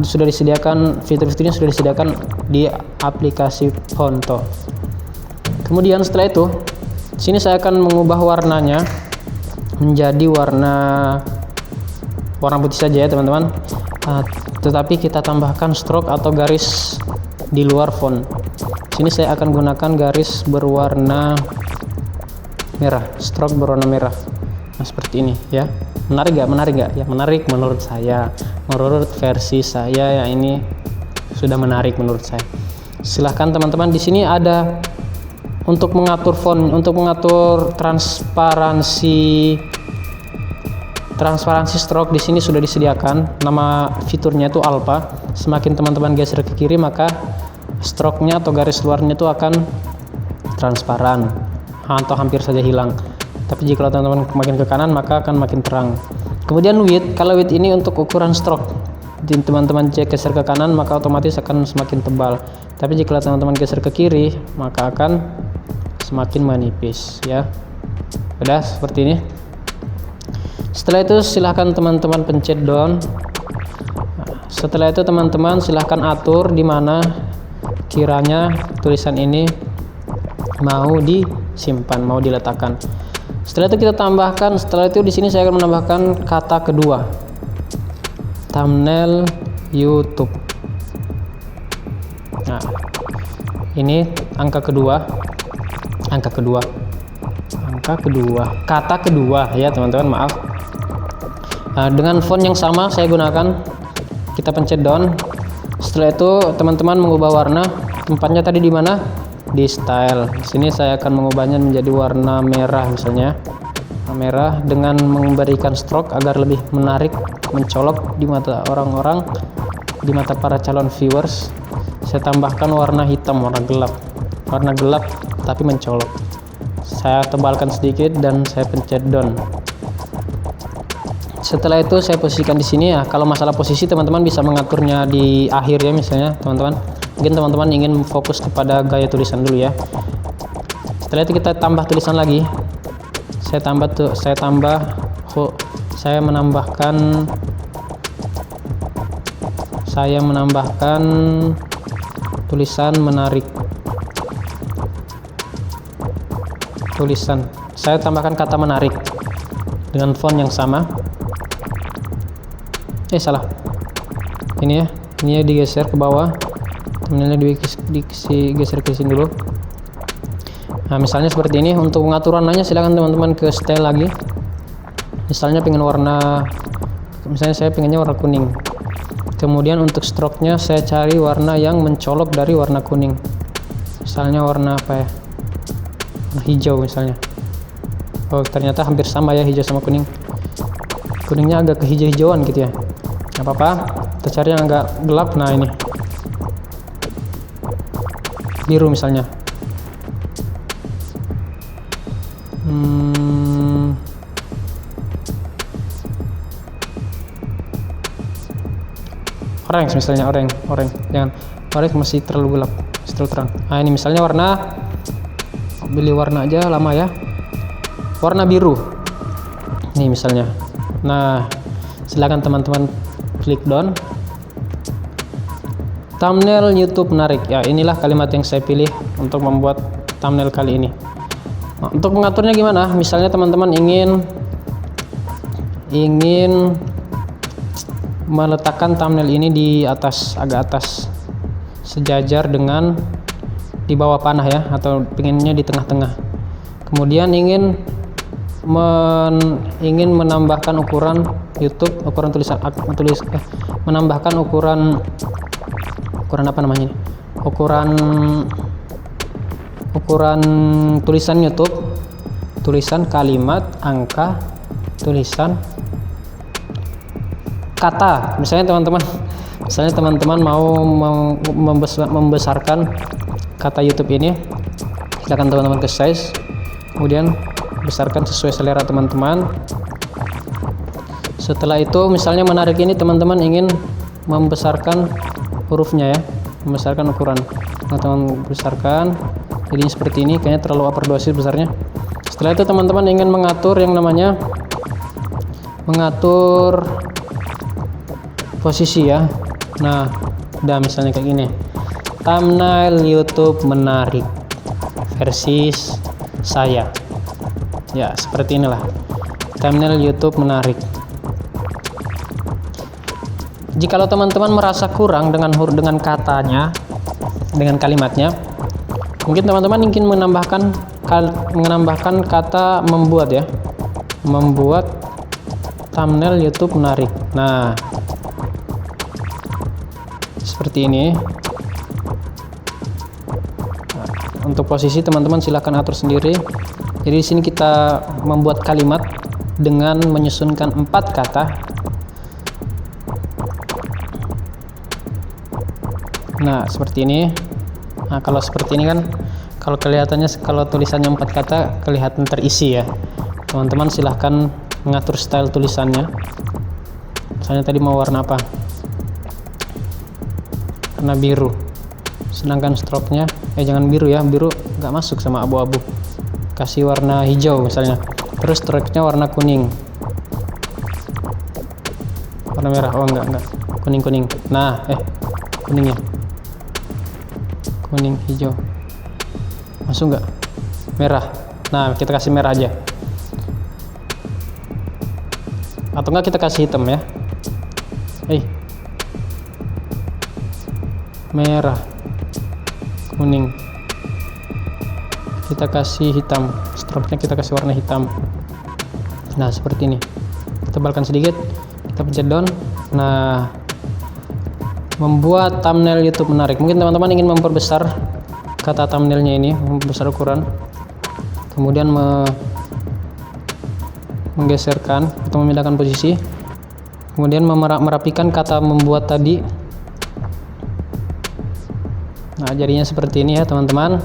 disediakan fitur-fiturnya, sudah disediakan di aplikasi Fonto. Kemudian setelah itu, sini saya akan mengubah warnanya menjadi warna putih saja ya teman-teman. Tetapi kita tambahkan stroke atau garis di luar font. Sini saya akan gunakan garis berwarna merah, stroke berwarna merah. Nah, seperti ini ya. Menarik nggak? Ya menarik menurut saya. Menurut versi saya ya ini sudah menarik menurut saya. Silahkan teman-teman, di sini ada untuk mengatur font, untuk mengatur transparansi stroke. Di sini sudah disediakan. Nama fiturnya itu alpha. Semakin teman-teman geser ke kiri, maka stroke-nya atau garis luarnya itu akan transparan atau hampir saja hilang. Tapi jika teman-teman makin ke kanan, maka akan makin terang. Kemudian width, kalau width ini untuk ukuran stroke. Jadi teman-teman geser ke kanan, maka otomatis akan semakin tebal. Tapi jika teman-teman geser ke kiri, maka akan semakin menipis ya. Udah seperti ini. Setelah itu silahkan teman-teman pencet down. Setelah itu teman-teman silahkan atur di mana kiranya tulisan ini mau disimpan, mau diletakkan. Setelah itu kita tambahkan, setelah itu di sini saya akan menambahkan kata kedua, thumbnail YouTube. Nah, ini kata kedua ya teman-teman, maaf. Nah, dengan font yang sama saya gunakan, kita pencet down. Setelah itu teman-teman mengubah warna. Tempatnya tadi di mana? Di style. Di sini saya akan mengubahnya menjadi warna merah misalnya. Merah dengan memberikan stroke agar lebih menarik, mencolok di mata orang-orang, di mata para calon viewers. Saya tambahkan warna hitam, warna gelap tapi mencolok. Saya tebalkan sedikit dan saya pencet down. Setelah itu saya posisikan di sini ya. Kalau masalah posisi teman-teman bisa mengaturnya di akhir ya misalnya teman-teman. Mungkin teman-teman ingin fokus kepada gaya tulisan dulu ya. Setelah itu kita tambah tulisan lagi. Saya menambahkan tulisan menarik. Saya tambahkan kata menarik dengan font yang sama. Salah. Ini digeser ke bawah. Thumbnailnya digeser ke sini dulu. Nah, misalnya seperti ini. Untuk mengatur warnanya silakan teman-teman ke style lagi. Misalnya saya pengennya warna kuning. Kemudian untuk stroke-nya saya cari warna yang mencolok dari warna kuning. Misalnya warna apa ya? Warna hijau misalnya. Oh, ternyata hampir sama ya hijau sama kuning. Kuningnya agak kehijau-hijauan gitu ya. Nggak apa-apa, kita cari yang agak gelap. Nah, ini biru misalnya. Orange misalnya, orange. Jangan orange, masih terlalu gelap, masih terlalu terang. Nah, ini misalnya pilih warna aja lama ya. Warna biru. Ini misalnya. Nah, silakan teman-teman klik down. Thumbnail YouTube menarik. Ya, inilah kalimat yang saya pilih untuk membuat thumbnail kali ini. Nah, untuk mengaturnya gimana? Misalnya teman-teman ingin meletakkan thumbnail ini di atas, agak atas, sejajar dengan di bawah panah ya, atau pengennya di tengah-tengah. Kemudian ingin ingin menambahkan ukuran YouTube, ukuran menambahkan ukuran apa namanya? Ukuran tulisan YouTube, tulisan kalimat, angka, tulisan kata. Misalnya teman-teman mau membesarkan kata YouTube ini, silakan teman-teman ke size, kemudian besarkan sesuai selera teman-teman. Setelah itu misalnya menarik ini teman-teman ingin membesarkan hurufnya ya, membesarkan ukuran, teman-teman besarkan jadinya seperti ini, kayaknya terlalu overdosis besarnya. Setelah itu teman-teman ingin mengatur yang namanya posisi ya. Nah, udah misalnya kayak gini, thumbnail YouTube menarik versi saya ya, seperti inilah thumbnail YouTube menarik. Jikalau teman-teman merasa kurang dengan katanya, dengan kalimatnya, mungkin teman-teman ingin menambahkan kata membuat ya, membuat thumbnail YouTube menarik. Nah, seperti ini. Nah, untuk posisi teman-teman silahkan atur sendiri. Jadi di sini kita membuat kalimat dengan menyusunkan 4 kata. Nah, seperti ini. Nah, kalau seperti ini kan, kalau kelihatannya, kalau tulisannya 4 kata kelihatan terisi ya. Teman-teman silahkan mengatur style tulisannya. Misalnya tadi mau warna apa? Warna biru. Sedangkan stroke-nya jangan biru ya, biru nggak masuk sama abu-abu. Kasih warna hijau misalnya. Terus stroke-nya warna kuning. Warna merah. Oh enggak. Kuning. Nah, kuningnya. Kuning, hijau. Masuk nggak? Merah. Nah, kita kasih merah aja. Atau enggak kita kasih hitam ya. Merah, kuning, kita kasih hitam, stroke-nya kita kasih warna hitam. Nah, seperti ini. Kita tebalkan sedikit, kita pencet down. Nah, membuat thumbnail YouTube menarik. Mungkin teman-teman ingin memperbesar kata thumbnailnya ini, membesar ukuran, kemudian menggeserkan atau memindahkan posisi, kemudian merapikan kata membuat tadi. Nah, jadinya seperti ini ya teman-teman.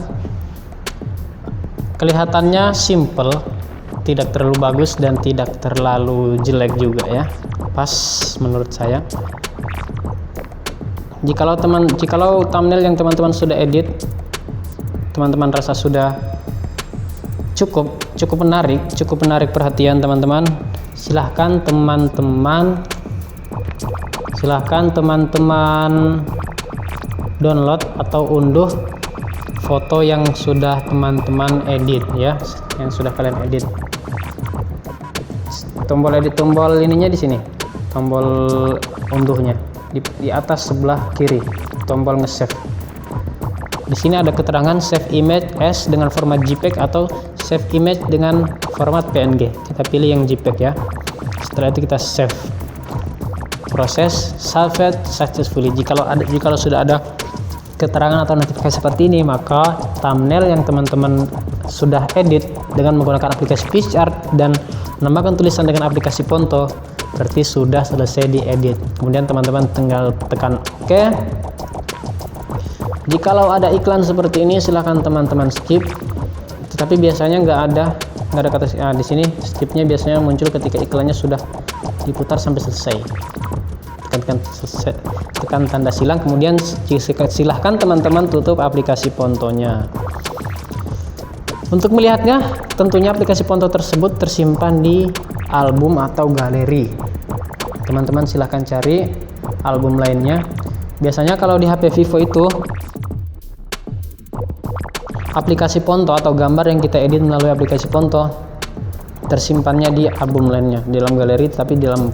Kelihatannya simple, tidak terlalu bagus dan tidak terlalu jelek juga ya, pas menurut saya. Jikalau thumbnail yang teman-teman sudah edit, teman-teman rasa sudah cukup menarik perhatian teman-teman, silahkan teman-teman download atau unduh foto yang sudah teman-teman edit ya, yang sudah kalian edit. Tombol ininya di sini, tombol unduhnya di atas sebelah kiri, tombol nge-save. Di sini ada keterangan save image as dengan format JPEG atau save image dengan format PNG. Kita pilih yang JPEG ya. Setelah itu kita save. Proses saved successfully. Jikalau sudah ada keterangan atau notifikasi seperti ini, maka thumbnail yang teman-teman sudah edit dengan menggunakan aplikasi PictArt dan menambahkan tulisan dengan aplikasi Ponto berarti sudah selesai diedit. Kemudian teman-teman tinggal tekan OK. Jikalau ada iklan seperti ini, silahkan teman-teman skip. Tetapi biasanya nggak ada kata di sini. Skipnya biasanya muncul ketika iklannya sudah diputar sampai selesai. Tekan tanda silang, kemudian silahkan teman-teman tutup aplikasi Pontonya. Untuk melihatnya, tentunya aplikasi Ponto tersebut tersimpan di album atau galeri. Teman-teman silahkan cari album lainnya. Biasanya kalau di HP Vivo itu, aplikasi Ponto atau gambar yang kita edit melalui aplikasi Ponto tersimpannya di album lainnya, di dalam galeri, tapi dalam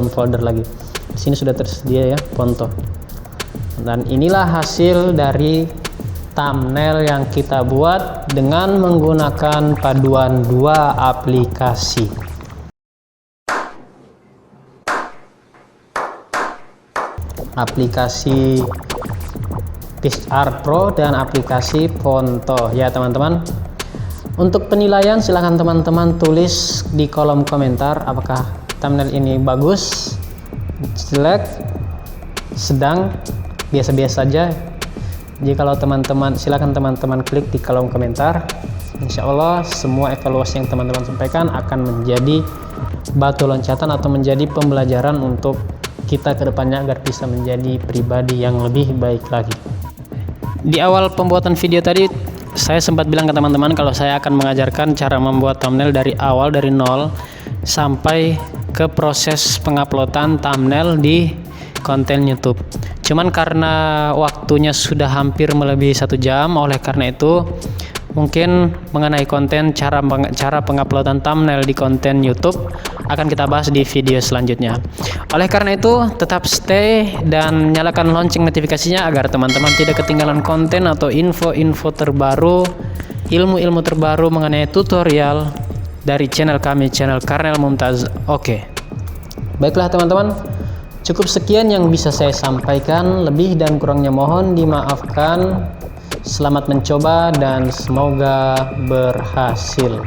folder lagi. Di sini sudah tersedia ya Ponto. Dan inilah hasil dari thumbnail yang kita buat dengan menggunakan paduan dua aplikasi. Aplikasi PixArt Pro dan aplikasi Fonto ya teman-teman. Untuk penilaian silahkan teman-teman tulis di kolom komentar apakah thumbnail ini bagus, jelek, sedang, biasa-biasa saja. Jadi kalau teman-teman silahkan teman-teman klik di kolom komentar. Insya Allah semua evaluasi yang teman-teman sampaikan akan menjadi batu loncatan atau menjadi pembelajaran untuk kita ke depannya agar bisa menjadi pribadi yang lebih baik lagi. Di awal pembuatan video tadi saya sempat bilang ke teman-teman kalau saya akan mengajarkan cara membuat thumbnail dari awal, dari nol sampai ke proses penguploadan thumbnail di konten YouTube. Cuman karena waktunya sudah hampir melebihi 1 jam, oleh karena itu mungkin mengenai konten cara penguploadan thumbnail di konten YouTube akan kita bahas di video selanjutnya. Oleh karena itu tetap stay dan nyalakan lonceng notifikasinya agar teman-teman tidak ketinggalan konten atau info-info terbaru, ilmu-ilmu terbaru mengenai tutorial dari channel kami, channel Karnel Mumtaz. Oke. Baiklah teman-teman, cukup sekian yang bisa saya sampaikan, lebih dan kurangnya mohon dimaafkan. Selamat mencoba dan semoga berhasil.